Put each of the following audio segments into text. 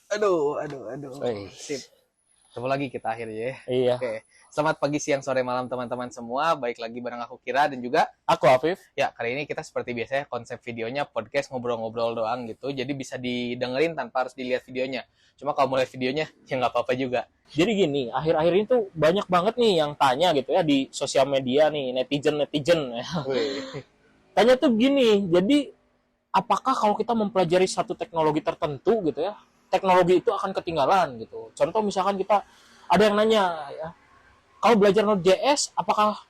Aduh. Wih. Sip. Ketemu lagi kita akhirnya ya. Iya. Oke. Selamat pagi, siang, sore, malam teman-teman semua. Baik lagi bareng aku Kira dan juga Aku Afif. ya kali ini kita seperti biasanya konsep videonya podcast ngobrol-ngobrol doang gitu. Jadi bisa didengerin tanpa harus dilihat videonya. Cuma kalau mau lihat videonya ya nggak apa-apa juga. Jadi gini, akhir-akhir ini tuh banyak banget nih yang tanya gitu ya di sosial media nih, netizen. Wih. Tanya tuh gini, jadi apakah kalau kita mempelajari satu teknologi tertentu gitu ya, teknologi itu akan ketinggalan gitu. Contoh misalkan kita ada yang nanya ya, kalau belajar Node.js apakah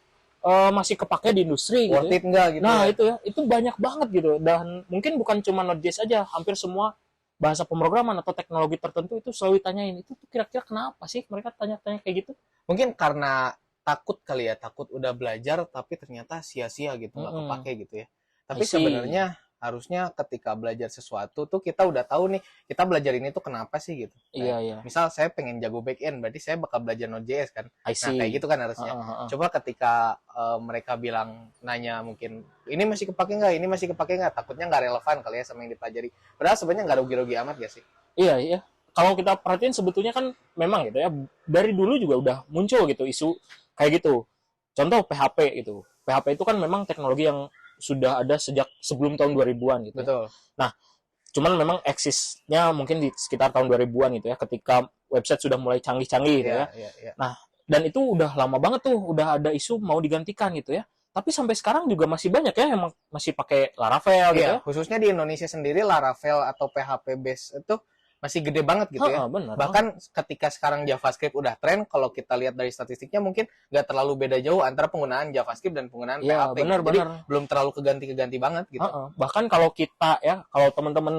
masih kepake di industri Worth gitu ya? it nggak gitu Nah, ya? itu ya, itu banyak banget gitu. Dan mungkin bukan cuma Node.js aja, hampir semua bahasa pemrograman atau teknologi tertentu itu selalu ditanyain, itu tuh kira-kira kenapa sih mereka tanya-tanya kayak gitu? Mungkin karena takut kali ya, takut udah belajar tapi ternyata sia-sia gitu, nggak Mm-mm. kepake gitu ya. I Tapi see. sebenarnya harusnya ketika belajar sesuatu tuh kita udah tahu nih, kita belajar ini tuh kenapa sih gitu. Iya, Nah, iya. misal saya pengen jago back end, berarti saya bakal belajar Node.js kan. I Nah, see. kayak gitu kan harusnya. Heeh. Coba ketika mereka bilang, nanya mungkin, ini masih kepake nggak, ini masih kepake nggak, takutnya nggak relevan kali ya sama yang dipelajari. Padahal sebenarnya nggak rugi-rugi amat ya sih. Iya, iya. Kalau kita perhatiin sebetulnya kan memang gitu ya, dari dulu juga udah muncul gitu isu kayak gitu. Contoh PHP gitu. PHP itu kan memang teknologi yang sudah ada sejak sebelum tahun 2000-an gitu ya. Betul. Nah, cuman memang eksisnya mungkin di sekitar tahun 2000-an gitu ya, ketika website sudah mulai canggih-canggih gitu ya. Iya. Nah, dan itu udah lama banget tuh, udah ada isu mau digantikan gitu ya. Tapi sampai sekarang juga masih banyak ya yang masih pakai Laravel gitu Iya, ya. khususnya di Indonesia sendiri Laravel atau PHP base itu masih gede banget gitu ya. Heeh, benar. Bahkan ketika sekarang JavaScript udah tren, kalau kita lihat dari statistiknya mungkin nggak terlalu beda jauh antara penggunaan JavaScript dan penggunaan Iya, PHP. benar, Jadi benar. belum terlalu keganti-keganti banget gitu. Heeh. Bahkan kalau kita ya, kalau teman-teman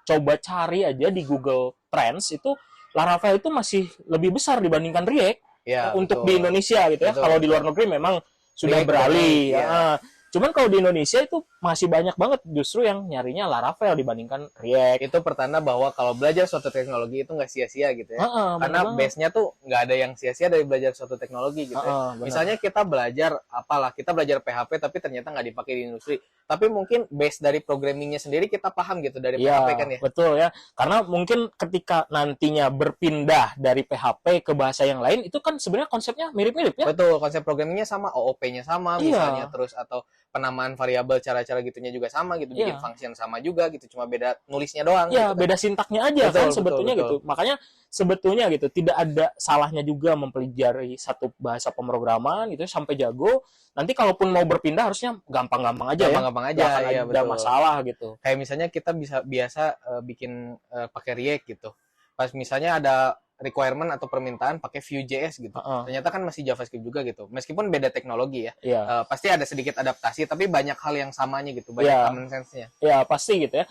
coba cari aja di Google Trends itu Laravel itu masih lebih besar dibandingkan React Ya, untuk betul. di Indonesia gitu ya. Betul, Kalau di betul. luar negeri memang sudah React beralih. udah naik, Ya. Cuman kalau di Indonesia itu masih banyak banget justru yang nyarinya Laravel dibandingkan React. Itu pertanda bahwa kalau belajar suatu teknologi itu nggak sia-sia gitu ya. Heeh, Karena benar banget. base-nya tuh nggak ada yang sia-sia dari belajar suatu teknologi gitu ya. Heeh, benar. Misalnya kita belajar apalah, kita belajar PHP tapi ternyata nggak dipakai di industri. Tapi mungkin base dari programmingnya sendiri kita paham gitu dari Iya, PHP kan ya. betul ya. Karena mungkin ketika nantinya berpindah dari PHP ke bahasa yang lain, itu kan sebenarnya konsepnya mirip-mirip ya. Betul, konsep programmingnya sama, OOP-nya sama Iya. misalnya, terus atau penamaan variabel cara-cara gitunya juga sama gitu, bikin Iya. function sama juga gitu, cuma beda nulisnya doang Ya, gitu kan. beda sintaknya aja Betul, kan betul, sebetulnya betul. gitu. Makanya sebetulnya gitu, tidak ada salahnya juga mempelajari satu bahasa pemrograman gitu sampai jago. Nanti kalaupun mau berpindah harusnya gampang-gampang aja Gampang-gampang ya. aja, Nggak akan iya, ada betul. masalah gitu. Kayak misalnya kita biasa bikin pakai React gitu. Pas misalnya ada requirement atau permintaan pakai Vue.js gitu. Heeh. Ternyata kan masih JavaScript juga gitu. Meskipun beda teknologi ya. Iya. Pasti ada sedikit adaptasi tapi banyak hal yang samanya gitu, banyak Iya. common sense-nya. Ya, pasti gitu ya.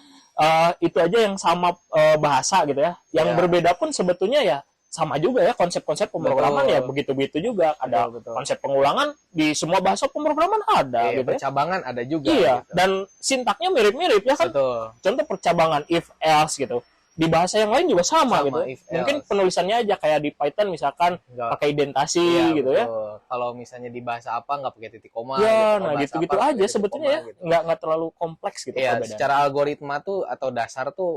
Itu aja yang sama bahasa gitu ya. Yang Iya. berbeda pun sebetulnya ya sama juga ya, konsep-konsep pemrograman Betul. ya begitu-begitu juga. Ada Betul. konsep pengulangan di semua bahasa pemrograman ada Iya, gitu ya. percabangan ada juga Iya, gitu. dan sintaknya mirip-mirip ya kan. Betul. Contoh percabangan if else gitu. Di bahasa yang lain juga sama gitu. if Mungkin else. penulisannya aja kayak di Python misalkan Nggak- pakai identasi Iya, gitu ya. betul. Kalau misalnya di bahasa apa nggak pakai titik koma Ya, gitu. Kalau nah bahasa gitu-gitu apa pakai aja titik sebetulnya koma ya. gitu. Nggak terlalu kompleks gitu Iya, perbedaannya. secara algoritma tuh atau dasar tuh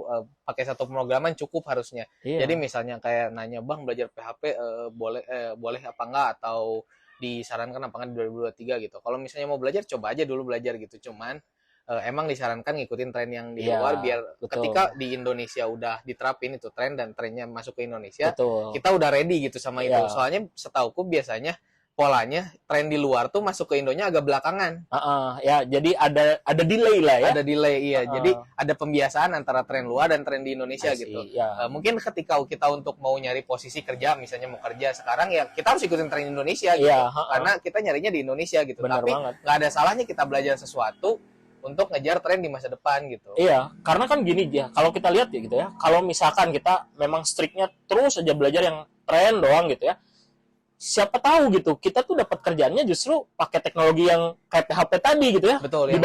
pakai satu pemrograman cukup harusnya. Iya. Jadi misalnya kayak nanya, "Bang, belajar PHP boleh apa enggak atau disarankan apa enggak di 2023 gitu." Kalau misalnya mau belajar coba aja dulu belajar gitu. Cuman emang disarankan ngikutin tren yang di Iya, luar biar betul. ketika di Indonesia udah diterapin itu tren dan trennya masuk ke Indonesia, Betul. kita udah ready gitu sama itu. Iya. Soalnya setauku biasanya polanya tren di luar tuh masuk ke Indonya agak belakangan. Ya, jadi ada delay lah ya. Ada delay, iya. Heeh. Jadi ada pembiasaan antara tren luar dan tren di Indonesia I see, gitu. ya. Mungkin ketika kita untuk mau nyari posisi kerja, misalnya mau kerja sekarang ya kita harus ikutin tren Indonesia gitu. Iya, heeh. Karena kita nyarinya di Indonesia gitu. Benar Tapi banget. nggak ada salahnya kita belajar sesuatu untuk ngejar tren di masa depan gitu. Iya, karena kan gini ya, kalau kita lihat ya gitu ya, kalau misalkan kita memang striknya terus aja belajar yang tren doang gitu ya, siapa tahu gitu, kita tuh dapat kerjaannya justru pakai teknologi yang kayak PHP tadi gitu ya, Betul, yang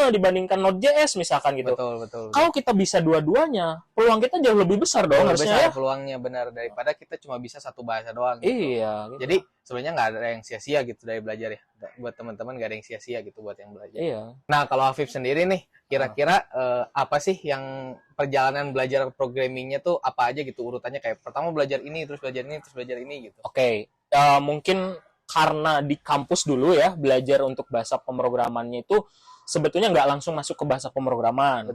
dibandingkan Node.js misalkan gitu. Betul. Kalau kita bisa dua-duanya, peluang kita jauh lebih besar dong Lebih harusnya besar ya. peluangnya benar daripada kita cuma bisa satu bahasa doang gitu. Iya. Gitu. Jadi sebenarnya nggak ada yang sia-sia gitu dari belajar ya. Buat teman-teman nggak ada yang sia-sia gitu buat yang belajar. Iya. Nah, kalau Afif sendiri nih, kira-kira apa sih yang perjalanan belajar programmingnya tuh apa aja gitu urutannya, kayak pertama belajar ini, terus belajar ini, terus belajar ini gitu. Oke, mungkin karena di kampus dulu ya belajar untuk bahasa pemrogramannya itu sebetulnya nggak langsung masuk ke bahasa pemrograman.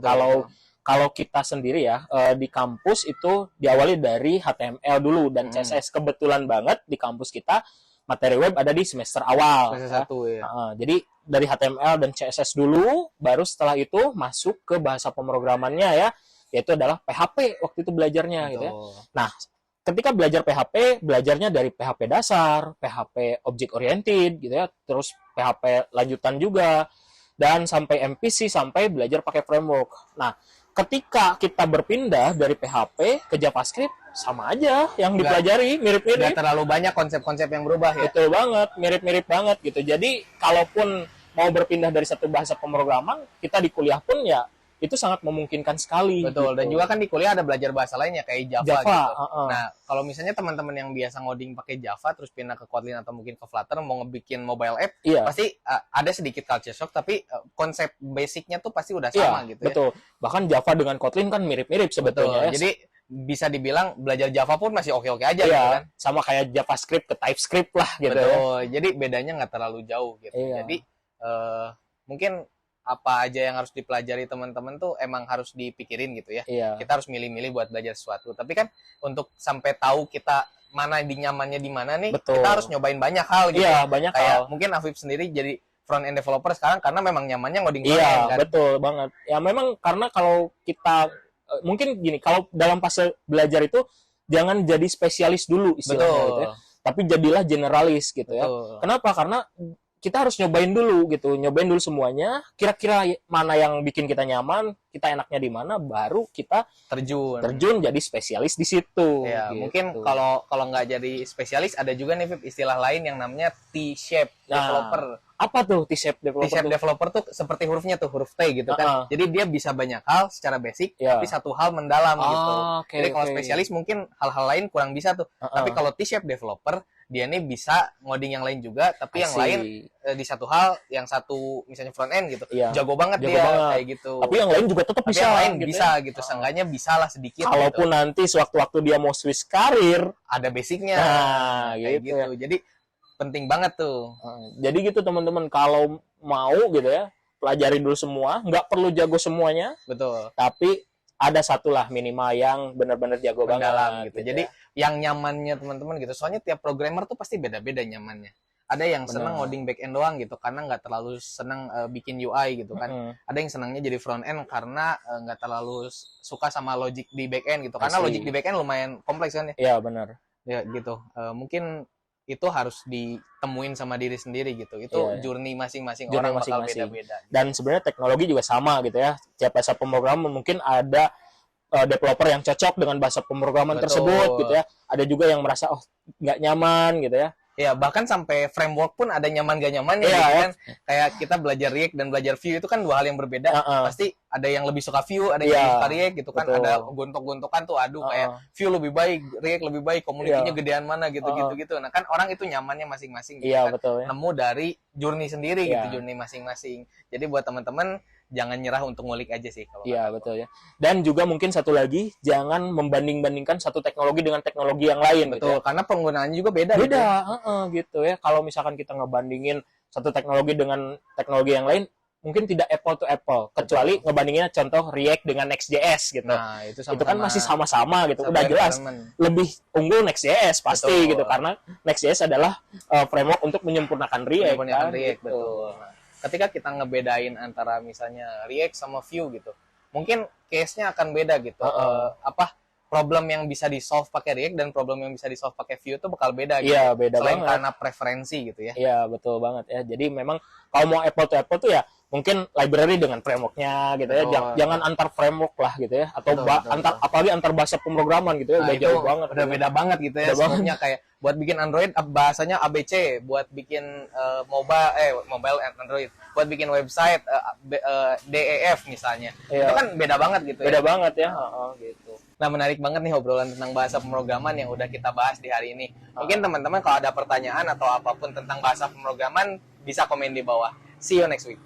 Kalau kita sendiri ya di kampus itu diawali dari HTML dulu dan CSS. Kebetulan banget di kampus kita materi web ada di semester awal. Semester 1 ya. Jadi dari HTML dan CSS dulu, baru setelah itu masuk ke bahasa pemrogramannya ya, yaitu adalah PHP waktu itu belajarnya gitu ya. Nah, ketika belajar PHP, belajarnya dari PHP dasar, PHP object oriented gitu ya, terus PHP lanjutan juga, dan sampai MVC, sampai belajar pakai framework. Nah, ketika kita berpindah dari PHP ke JavaScript, sama aja yang dipelajari, mirip-mirip. Nggak terlalu banyak konsep-konsep yang berubah ya. Betul banget, mirip-mirip banget gitu. Jadi, kalaupun mau berpindah dari satu bahasa pemrograman, kita di kuliah pun ya itu sangat memungkinkan sekali. Betul, gitu. dan juga kan di kuliah ada belajar bahasa lainnya kayak Java gitu. Uh-uh. Nah, kalau misalnya teman-teman yang biasa ngoding pakai Java terus pindah ke Kotlin atau mungkin ke Flutter mau ngebikin mobile app, pasti ada sedikit culture shock, tapi konsep basicnya tuh pasti udah sama gitu ya. Betul. Bahkan Java dengan Kotlin kan mirip-mirip sebetulnya. Betul. Jadi bisa dibilang belajar Java pun masih oke-oke aja gitu kan. Sama kayak JavaScript ke TypeScript lah gitu. Betul. Jadi bedanya nggak terlalu jauh gitu. Jadi mungkin apa aja yang harus dipelajari teman-teman tuh emang harus dipikirin gitu ya. Kita harus milih-milih buat belajar sesuatu. Tapi kan untuk sampai tahu kita mana nyamannya di mana nih, kita harus nyobain banyak hal gitu. Iya, banyak hal. Mungkin Afif sendiri jadi front end developer sekarang karena memang nyamannya ngoding front end kan. Betul banget. Ya memang karena kalau kita mungkin gini, kalau dalam fase belajar itu jangan jadi spesialis dulu istilahnya gitu ya. Tapi jadilah generalis gitu ya. Kenapa? Karena kita harus nyobain dulu gitu, nyobain dulu semuanya, kira-kira mana yang bikin kita nyaman, kita enaknya di mana, baru kita terjun jadi spesialis di situ. Ya, gitu. Mungkin kalau nggak jadi spesialis ada juga nih istilah lain yang namanya T-shape developer. Apa tuh T-shape developer? T-shape developer tuh seperti hurufnya tuh, huruf T gitu kan. Jadi dia bisa banyak hal secara basic, tapi satu hal mendalam gitu. Jadi kalau spesialis mungkin hal-hal lain kurang bisa tuh. Tapi kalau T-shape developer, dia nih bisa ngoding yang lain juga, tapi yang lain di satu hal, yang satu misalnya front end gitu, jago banget kayak gitu. Tapi yang lain juga tetap bisa. Yang lain gitu bisa gitu, seenggaknya bisa lah sedikit. Kalaupun nanti sewaktu-waktu dia mau switch karir, ada basicnya. Kayak gitu. Jadi penting banget tuh. Jadi gitu teman-teman, kalau mau gitu ya, pelajari dulu semua, nggak perlu jago semuanya. Betul. Tapi ada satu lah minimal yang benar-benar jago banget gitu. Jadi yang nyamannya teman-teman gitu. Soalnya tiap programmer tuh pasti beda-beda nyamannya. Ada yang senang ngoding back end doang gitu karena nggak terlalu senang bikin UI gitu kan. Ada yang senangnya jadi front end karena nggak terlalu suka sama logic di back end gitu. Karena logic di back end lumayan kompleks kan ya. Iya benar. Ya gitu. Mungkin itu harus ditemuin sama diri sendiri gitu. Itu journey masing-masing orang bakal beda-beda. Dan sebenarnya teknologi juga sama gitu ya. Tiap bahasa pemrograman mungkin ada developer yang cocok dengan bahasa pemrograman tersebut gitu ya. Ada juga yang merasa nggak nyaman gitu ya. Ya, bahkan sampai framework pun ada nyaman gak nyamannya gitu kan. Kayak kita belajar React dan belajar Vue itu kan dua hal yang berbeda. Pasti ada yang lebih suka Vue, ada yang lebih suka React gitu kan. Ada gontok-gontokan tuh, kayak Vue lebih baik, React lebih baik, komunitinya gedean mana gitu. Nah, kan orang itu nyamannya masing-masing gitu kan. Betul, ya. Nemu dari journey sendiri gitu, journey masing-masing. Jadi buat teman-teman jangan nyerah untuk ngulik aja sih kalau betul ya. Dan juga mungkin satu lagi, jangan membanding-bandingkan satu teknologi dengan teknologi yang lain. Betul, gitu ya. Karena penggunaannya juga beda gitu ya. Kalau misalkan kita ngebandingin satu teknologi dengan teknologi yang lain, mungkin tidak apple to apple, kecuali ngebandinginnya contoh React dengan Next.js gitu. Nah, itu kan masih sama-sama gitu. Udah jelas lebih unggul Next.js pasti gitu, karena Next.js adalah framework untuk menyempurnakan React. React, betul. Ketika kita ngebedain antara misalnya React sama Vue gitu, mungkin case-nya akan beda gitu. Problem yang bisa di-solve pakai React dan problem yang bisa di-solve pakai Vue itu bakal beda gitu. Iya, beda Selain banget. karena preferensi gitu ya. Iya, betul banget ya. Jadi memang kalau mau apple to apple tuh ya mungkin library dengan framework-nya gitu ya. Jangan antar framework lah gitu ya. Atau apalagi antar bahasa pemrograman gitu ya. Udah jauh banget. Udah beda banget gitu ya. Sebabnya kayak buat bikin Android bahasanya ABC, buat bikin mobile Android, buat bikin website DEF misalnya. Itu kan beda banget gitu ya. Beda banget ya, gitu. Nah, menarik banget nih obrolan tentang bahasa pemrograman yang udah kita bahas di hari ini. Mungkin teman-teman kalau ada pertanyaan atau apapun tentang bahasa pemrograman bisa komen di bawah. See you next week.